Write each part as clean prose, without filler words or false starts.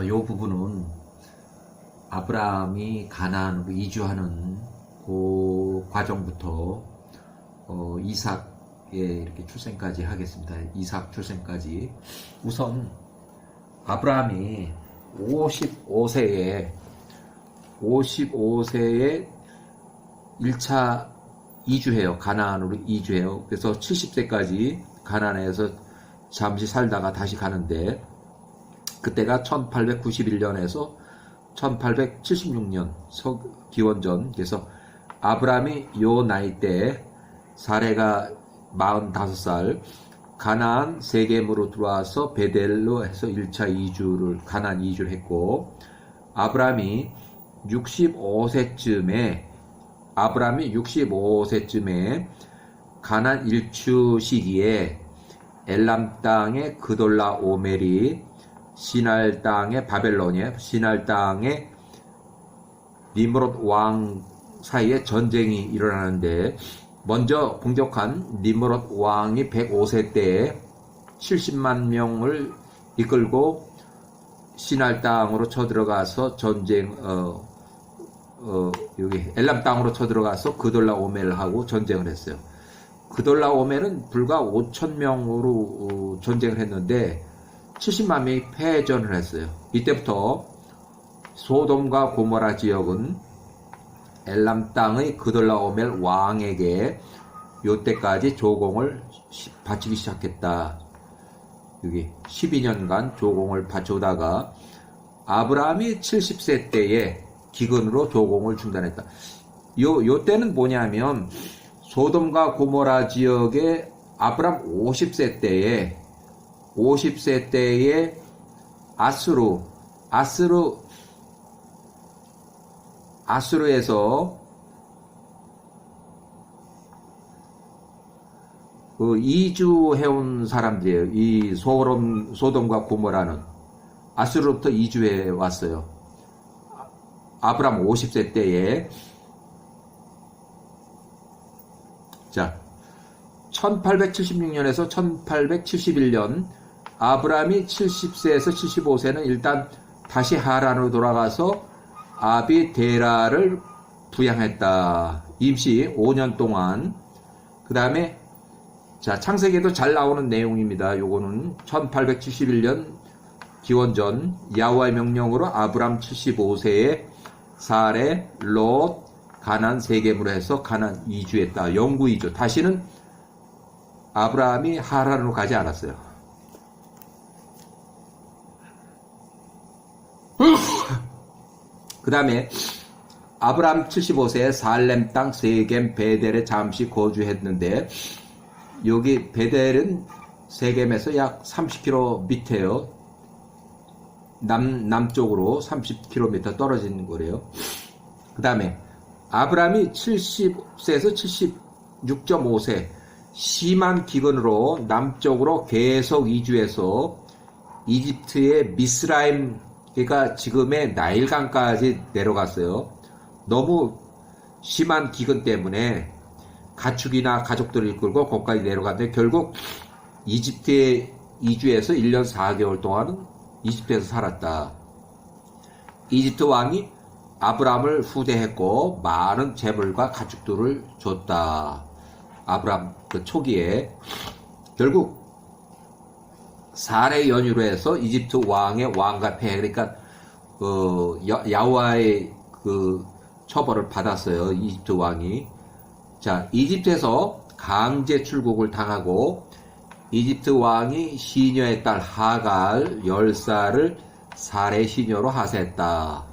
요 부분은 아브라함이 가나안으로 이주하는 그 과정부터 이삭의 이렇게 출생까지 하겠습니다. 이삭 출생까지. 우선 아브라함이 55세에 1차 이주해요. 가나안으로 이주해요. 그래서 70세까지 가나안에서 잠시 살다가 다시 가는데, 그때가 1891년에서 1876년 기원전. 그래서 아브라함이 요 나이 때 사레가 45살 가나안 세겜으로 들어와서 베델로 해서 1차 이주를 가나안 이주를 했고, 아브라함이 65세쯤에 가나안 일주 시기에 엘람 땅의 그돌라 오멜이 시날 땅의 바벨론에 시날 땅의 니므롯 왕 사이에 전쟁이 일어나는데, 먼저 공격한 니므롯 왕이 105세 때에 70만 명을 이끌고 시날 땅으로 쳐들어가서 여기 엘람 땅으로 쳐들어가서 그돌라 오멜하고 전쟁을 했어요. 그돌라 오멜은 불과 5,000명으로 전쟁을 했는데 70만 명이 패전을 했어요. 이때부터 소돔과 고모라 지역은 엘람 땅의 그돌라 오멜 왕에게 요때까지 조공을 바치기 시작했다. 여기 12년간 조공을 바쳐오다가 아브라함이 70세 때에 기근으로 조공을 중단했다. 요 때는 뭐냐면, 소돔과 고모라 지역에 아브라함 50세 때에 아수르에서 이주해온 사람들이에요. 이 소돔과 고모라는 아수르로부터 이주해 왔어요. 아브라함 50세 때에. 자, 1876년에서 1871년 아브라함이 70세에서 75세는 일단 다시 하란으로 돌아가서 아비데라를 부양했다. 임시 5년 동안. 그 다음에 자, 창세기에도 잘 나오는 내용입니다. 요거는 1871년 기원전 야훼와의 명령으로 아브라함 75세에 사레, 롯, 가나안 세겜으로 해서 가나안 이주했다. 영구 이주. 다시는 아브라함이 하란으로 가지 않았어요. 그 다음에 아브라함 75세에 살렘 땅 세겜 베델에 잠시 거주했는데, 여기 베델은 세겜에서 약 30km 밑에요. 남쪽으로 30km 떨어진 거래요. 그 다음에 아브라함이 70세에서 76.5세 심한 기근으로 남쪽으로 계속 이주해서 이집트의 미스라임, 그러니까 지금의 나일강까지 내려갔어요. 너무 심한 기근 때문에 가축이나 가족들을 이끌고 거기까지 내려갔는데, 결국 이집트에 이주해서 1년 4개월 동안은 이집트에서 살았다. 이집트 왕이 아브라함을 후대했고 많은 재물과 가축들을 줬다. 아브라함 그 초기에. 결국 사례 연유로 해서 이집트 왕의 왕과 폐해, 그러니까 야훼와의 그 처벌을 받았어요. 이집트 왕이. 자, 이집트에서 강제 출국을 당하고 이집트 왕이 시녀의 딸 하갈 10살을 사례 시녀로 하세했다.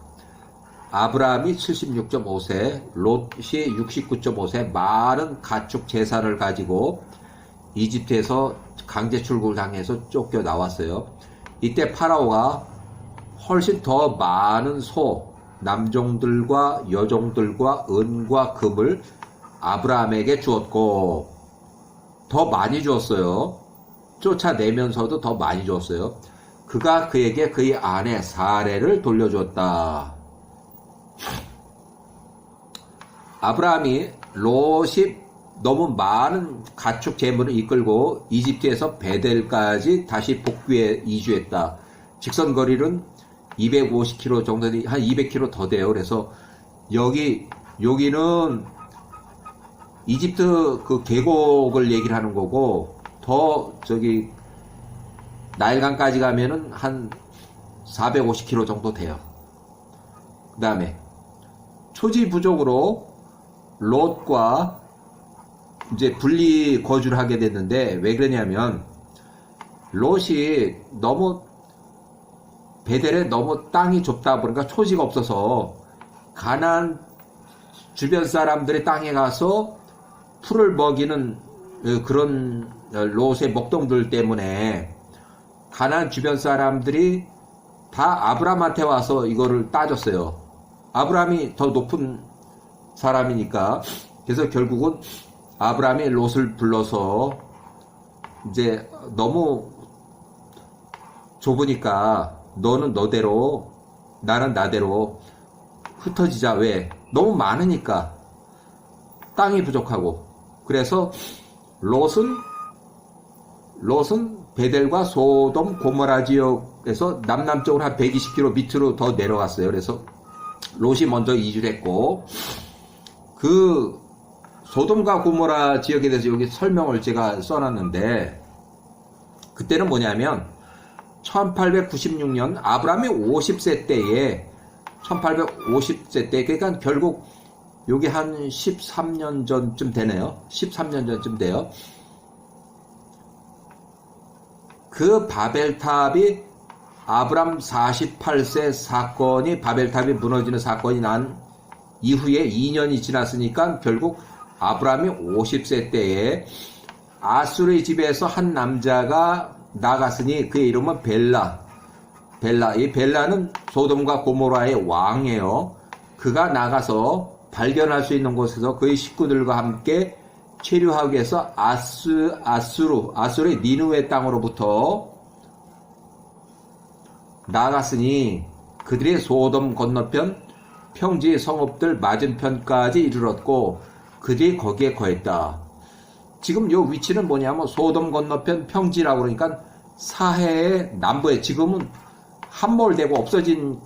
아브라함이 76.5세, 롯이 69.5세 많은 가축 재산을 가지고 이집트에서 강제 출국을 당해서 쫓겨 나왔어요. 이때 파라오가 훨씬 더 많은 남종들과 여종들과 은과 금을 아브라함에게 주었고, 더 많이 주었어요. 쫓아내면서도 더 많이 줬어요. 그가 그에게 그의 아내 사레를 돌려줬다. 아브라함이 롯이 너무 많은 가축 재물을 이끌고 이집트에서 베델까지 다시 복귀해 이주했다. 직선 거리는 250km 정도, 한 200km 더 돼요. 그래서 여기는 이집트 그 계곡을 얘기를 하는 거고, 더 나일강까지 가면은 한 450km 정도 돼요. 그 다음에 초지 부족으로 롯과 이제 분리 거주를 하게 됐는데, 왜 그러냐면 롯이 너무 베델에 너무 땅이 좁다 보니까 초지가 없어서 가나안 주변 사람들의 땅에 가서 풀을 먹이는 그런 롯의 먹동들 때문에 가나안 주변 사람들이 다 아브람한테 와서 이거를 따졌어요. 아브람이 더 높은 사람이니까. 그래서 결국은 아브람이 롯을 불러서 이제 너무 좁으니까 너는 너대로 나는 나대로 흩어지자. 왜? 너무 많으니까 땅이 부족하고. 그래서 롯은 베델과 소돔 고모라 지역에서 남남쪽으로 한 120km 밑으로 더 내려갔어요. 그래서 롯이 먼저 이주를 했고, 그 소돔과 고모라 지역에 대해서 여기 설명을 제가 써놨는데, 그때는 뭐냐면 1896년 아브라함이 50세 때에, 1850세 때, 그러니까 결국 여기 한 13년 전쯤 되네요. 13년 전쯤 돼요. 그 바벨탑이 아브람 48세 사건이, 바벨탑이 무너지는 사건이 난 이후에 2년이 지났으니까 결국 아브람이 50세 때에 아수르의 집에서 한 남자가 나갔으니 그의 이름은 벨라. 이 벨라는 소돔과 고모라의 왕이에요. 그가 나가서 발견할 수 있는 곳에서 그의 식구들과 함께 체류하기 위해서 아수르의 니느웨 땅으로부터 나갔으니 그들이 소돔 건너편 평지 성읍들 맞은편까지 이르렀고 그들이 거기에 거했다. 지금 요 위치는 뭐냐면 소돔 건너편 평지라고 그러니까 사해의 남부에, 지금은 함몰되고 없어진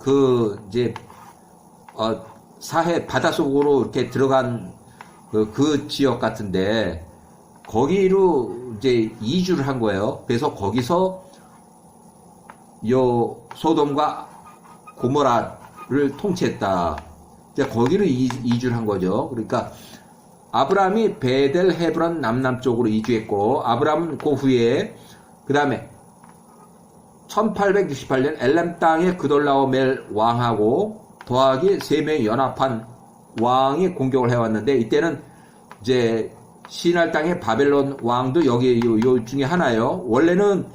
사해 바닷속으로 이렇게 들어간 그 지역 같은데, 거기로 이제 이주를 한 거예요. 그래서 거기서 요 소돔과 고모라를 통치했다. 이제 거기로 이주를 한 거죠. 그러니까 아브라함이 베델 헤브론 남남쪽으로 이주했고, 아브라함은 그 후에 그 다음에 1868년 엘람 땅에 그돌라오멜 왕하고 더하기 3명이 연합한 왕이 공격을 해왔는데, 이때는 이제 시날 땅의 바벨론 왕도 여기 요 중에 하나예요. 원래는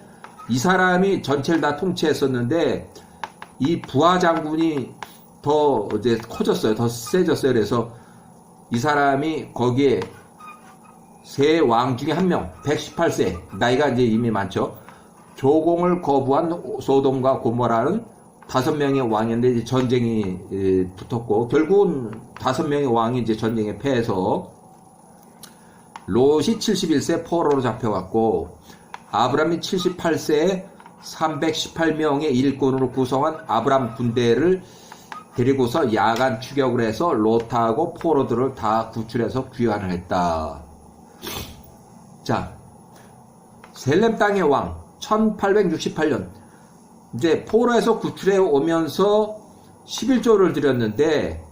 이 사람이 전체를 다 통치했었는데 이 부하 장군이 더 이제 커졌어요. 더 세졌어요. 그래서 이 사람이 거기에 세 왕 중에 한 명, 118세, 나이가 이제 이미 많죠. 조공을 거부한 소돔과 고모라는 5명의 왕이었는데 이제 전쟁이 붙었고, 결국은 5명의 왕이 이제 전쟁에 패해서 롯이 71세 포로로 잡혀갔고, 아브람이 78세에 318명의 일꾼으로 구성한 아브람 군대를 데리고서 야간 추격을 해서 롯하고 포로들을 다 구출해서 귀환을 했다. 자, 셀렘 땅의 왕 1868년 이제 포로에서 구출해 오면서 11조를 드렸는데,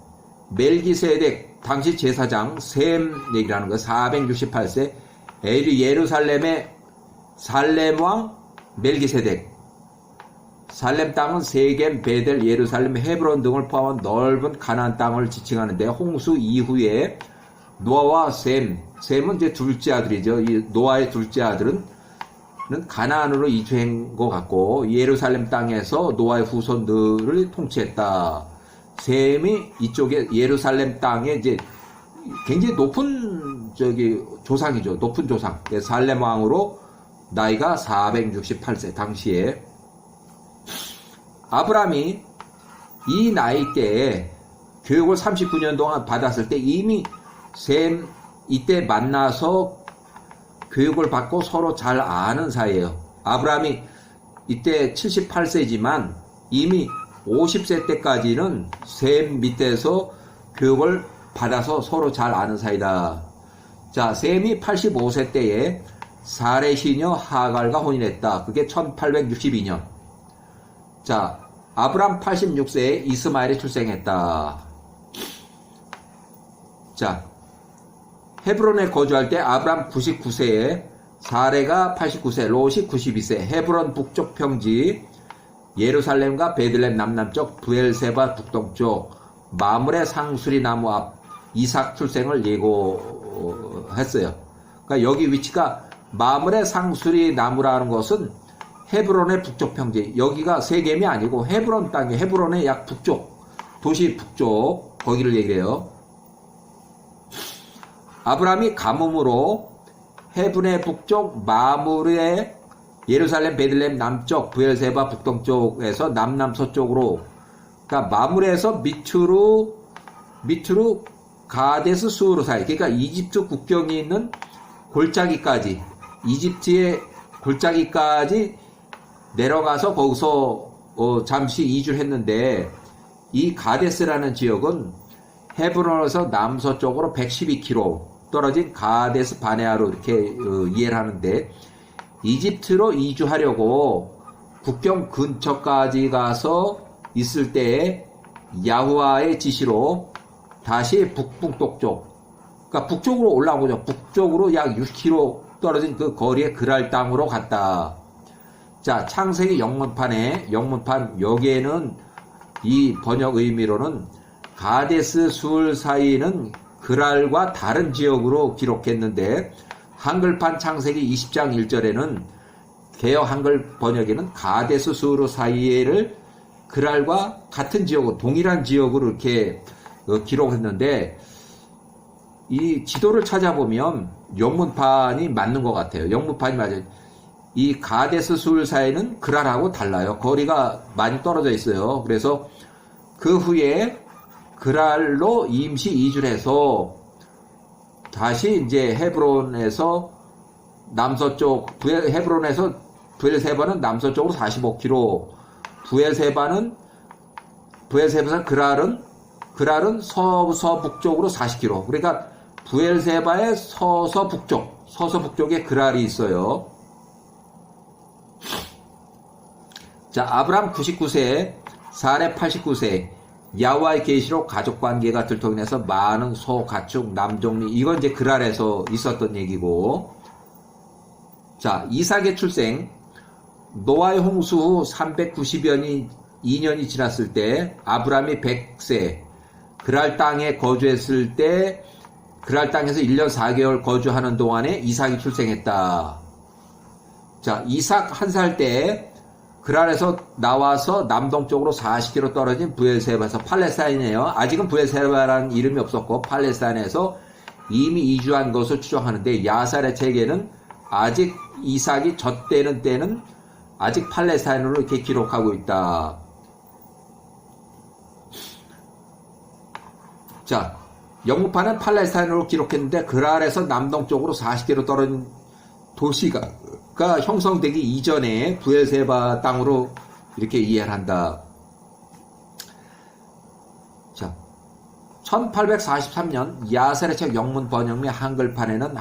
멜기세덱 당시 제사장 셈 얘기를 하는 거예요. 468세 예루살렘의 살렘 왕 멜기세덱. 살렘 땅은 세겜, 베델, 예루살렘, 헤브론 등을 포함한 넓은 가나안 땅을 지칭하는데, 홍수 이후에 노아와 셈은 이제 둘째 아들이죠. 이 노아의 둘째 아들은 가나안으로 이주한 것 같고, 예루살렘 땅에서 노아의 후손들을 통치했다. 셈이 이쪽에 예루살렘 땅에 이제 굉장히 높은 조상이죠. 높은 조상. 살렘 왕으로 나이가 468세 당시에. 아브람이 이 나이 때에 교육을 39년 동안 받았을 때 이미 셈 이때 만나서 교육을 받고 서로 잘 아는 사이예요. 아브람이 이때 78세지만 이미 50세 때까지는 셈 밑에서 교육을 받아서 서로 잘 아는 사이다. 자, 셈이 85세 때에 사레 시녀 하갈과 혼인했다. 그게 1862년. 자, 아브람 86세에 이스마엘이 출생했다. 자, 헤브론에 거주할 때 아브람 99세에 사레가 89세, 롯이 92세, 헤브론 북쪽 평지, 예루살렘과 베들레헴 남남쪽, 브엘세바 북동쪽, 마므레 상수리 나무 앞 이삭 출생을 예고했어요. 그러니까 여기 위치가 마므레 상수리 나무라는 것은 헤브론의 북쪽 평지, 여기가 세겜이 아니고 헤브론 땅이 헤브론의 약 북쪽, 도시 북쪽 거기를 얘기해요. 아브라함이 가뭄으로 헤브론의 북쪽 마므레 예루살렘 베들레헴 남쪽 브엘세바 북동쪽에서 남남서쪽으로, 그러니까 마므레에서 밑으로 가데스 수르 사이, 그러니까 이집트 국경이 있는 골짜기까지, 이집트의 골짜기까지 내려가서 거기서 잠시 이주를 했는데, 이 가데스라는 지역은 헤브론에서 남서쪽으로 112km 떨어진 가데스 바네아로 이렇게 이해를 하는데, 이집트로 이주하려고 국경 근처까지 가서 있을 때에 야후와의 지시로 다시 북북쪽, 그러니까 북쪽으로 올라오죠. 북쪽으로 약 60km 떨어진 그 거리의 그랄 땅으로 갔다. 자, 창세기 영문판 여기에는 이 번역 의미로는 가데스 술 사이는 그랄과 다른 지역으로 기록했는데, 한글판 창세기 20장 1절에는 개역 한글 번역에는 가데스 수르 사이를 그랄과 같은 지역으로, 동일한 지역으로 이렇게 기록했는데, 이 지도를 찾아보면 영문판이 맞는 것 같아요. 영문판이 맞아요. 이 가데스 술 사이는 그랄하고 달라요. 거리가 많이 떨어져 있어요. 그래서 그 후에 그랄로 임시 이주를 해서 다시 이제 헤브론에서 남서쪽, 헤브론에서 브엘세바는 남서쪽으로 45km, 브엘세바에서 그랄은 서북쪽으로 40km. 그러니까 브엘세바의 서서북쪽에 그랄이 있어요. 자, 아브람 99세, 사레 89세, 야와의 계시로 가족관계가 들통인해서 많은 소, 가축, 남종리, 이건 이제 그랄에서 있었던 얘기고. 자, 이삭의 출생, 노아의 홍수 후 390년이 지났을 때 아브람이 100세, 그랄 땅에 거주했을 때, 그랄 땅에서 1년 4개월 거주하는 동안에 이삭이 출생했다. 자, 이삭 1살 때 그랄에서 나와서 남동쪽으로 40km 떨어진 브엘세바에서, 팔레스타인이에요. 아직은 브엘세바라는 이름이 없었고 팔레스타인에서 이미 이주한 것을 추정하는데, 야살의 책에는 아직 이삭이 젖대는 때는 아직 팔레스타인으로 이렇게 기록하고 있다. 자, 영문판은 팔레스타인으로 기록했는데 그랄에서 남동쪽으로 40km 떨어진 도시가 형성되기 이전에 브엘세바 땅으로 이렇게 이해를 한다. 자, 1843년 야셀의 책 영문 번역 및 한글판에는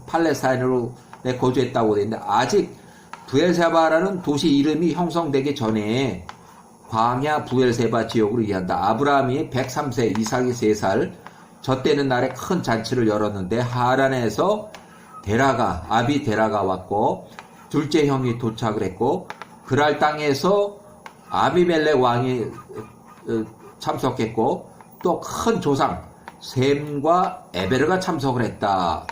팔레스타인으로 거주했다고 되어 있는데, 아직 브엘세바라는 도시 이름이 형성되기 전에 광야 브엘세바 지역으로 이해한다. 아브라함이 103세, 이삭이 3살, 젖대는 날에 큰 잔치를 열었는데 하란에서 아비 데라가 왔고, 둘째 형이 도착을 했고, 그랄 땅에서 아비멜렉 왕이 참석했고, 또 큰 조상 셈과 에베르가 참석을 했다.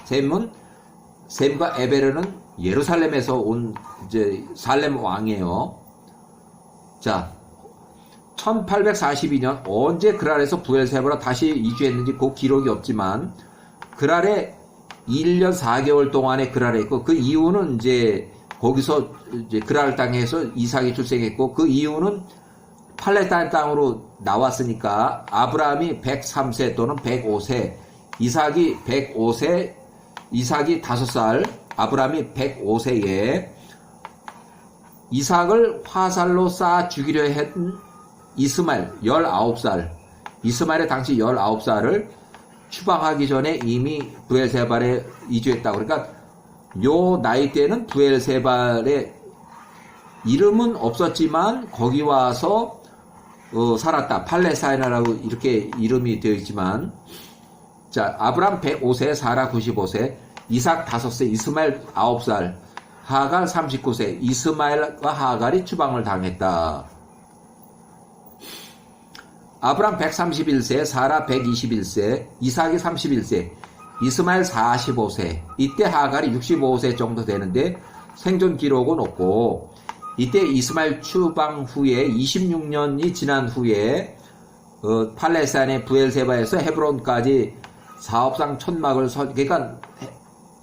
셈과 에베르는 예루살렘에서 온 이제 살렘 왕이에요. 자, 1842년 언제 그랄에서 브엘세바로 다시 이주했는지 그 기록이 없지만, 그랄에 1년 4개월 동안에 그랄에 있고, 그 이유는 이제 거기서 이제 그랄 땅에서 이삭이 출생했고, 그 이유는 팔레스타인 땅으로 나왔으니까 아브라함이 103세 또는 105세, 이삭이 105세, 이삭이 5살, 아브라함이 105세에 이삭을 화살로 쏴 죽이려 이스마엘 19살, 이스마엘이 당시 19살을 추방하기 전에 이미 브엘세발에 이주했다. 그러니까 요 나이 때는 브엘세발의 이름은 없었지만 거기 와서 살았다. 팔레스타인이라고 이렇게 이름이 되어 있지만, 자, 아브람 105세, 사라 95세, 이삭 5세, 이스마엘 9살, 하갈 39세, 이스마엘과 하갈이 추방을 당했다. 아브람 131세, 사라 121세, 이삭이 31세, 이스마엘 45세, 이때 하갈이 65세 정도 되는데 생존 기록은 없고, 이때 이스마엘 추방 후에 26년이 지난 후에 팔레스타인의 브엘세바에서 헤브론까지 사업상 천막을 그러니까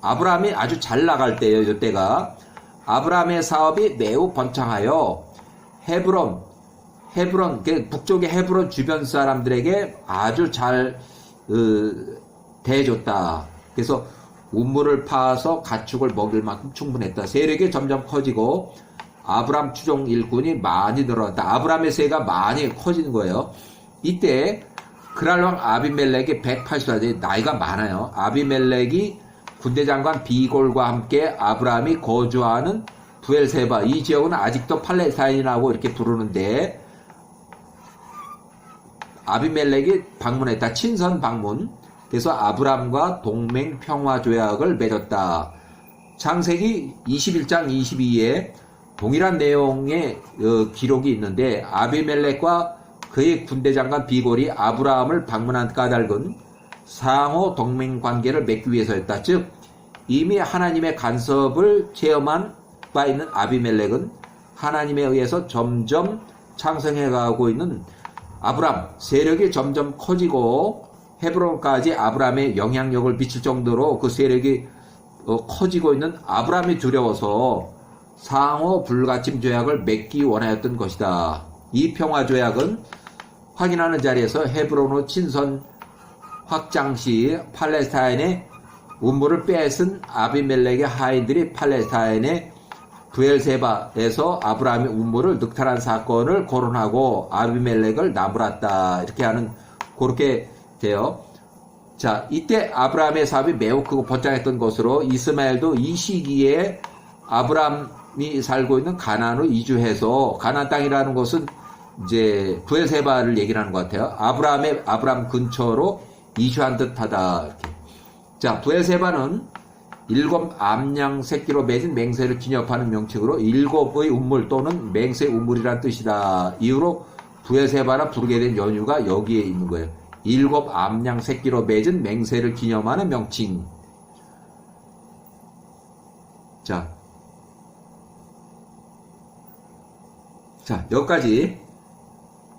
아브라함이 아주 잘 나갈 때예요. 이때가 아브라함의 사업이 매우 번창하여 헤브론 북쪽의 헤브론 주변 사람들에게 아주 잘 대해줬다. 그래서 우물을 파서 가축을 먹일 만큼 충분했다. 세력이 점점 커지고 아브람 추종 일꾼이 많이 늘어났다. 아브람의 세가 많이 커지는 거예요. 이때 그랄왕 아비멜렉이 180세, 나이가 많아요. 아비멜렉이 군대장관 비골과 함께 아브람이 거주하는 브엘세바, 이 지역은 아직도 팔레스타인이라고 이렇게 부르는데, 아비멜렉이 방문했다. 친선 방문. 그래서 아브람과 동맹 평화 조약을 맺었다. 창세기 21장 22에 동일한 내용의 기록이 있는데, 아비멜렉과 그의 군대장관 비골이 아브라함을 방문한 까닭은 상호 동맹 관계를 맺기 위해서였다. 즉 이미 하나님의 간섭을 체험한 바 있는 아비멜렉은 하나님에 의해서 점점 창성해가고 있는 아브람, 세력이 점점 커지고 헤브론까지 아브람의 영향력을 미칠 정도로 그 세력이 커지고 있는 아브람이 두려워서 상호 불가침 조약을 맺기 원하였던 것이다. 이 평화 조약은 확인하는 자리에서 헤브론의 친선 확장 시 팔레스타인의 우물을 빼앗은 아비멜렉의 하인들이 팔레스타인의 브엘세바에서 아브라함의 우물을 늑탈한 사건을 거론하고 아비멜렉을 나무랐다. 이렇게 하는, 그렇게 돼요. 자, 이때 아브라함의 사업이 매우 크고 번창했던 것으로 이스마엘도 이 시기에 아브라함이 살고 있는 가나안으로 이주해서, 가나안 땅이라는 것은 이제 브엘세바를 얘기를 하는 것 같아요. 아브라함 근처로 이주한 듯하다. 이렇게. 자, 브엘세바는 7 암양 새끼로 맺은 맹세를 기념하는 명칭으로 7의 우물 또는 맹세 우물이란 뜻이다. 이후로 브엘세바라 부르게 된 연유가 여기에 있는 거예요. 7 암양 새끼로 맺은 맹세를 기념하는 명칭. 자, 여기까지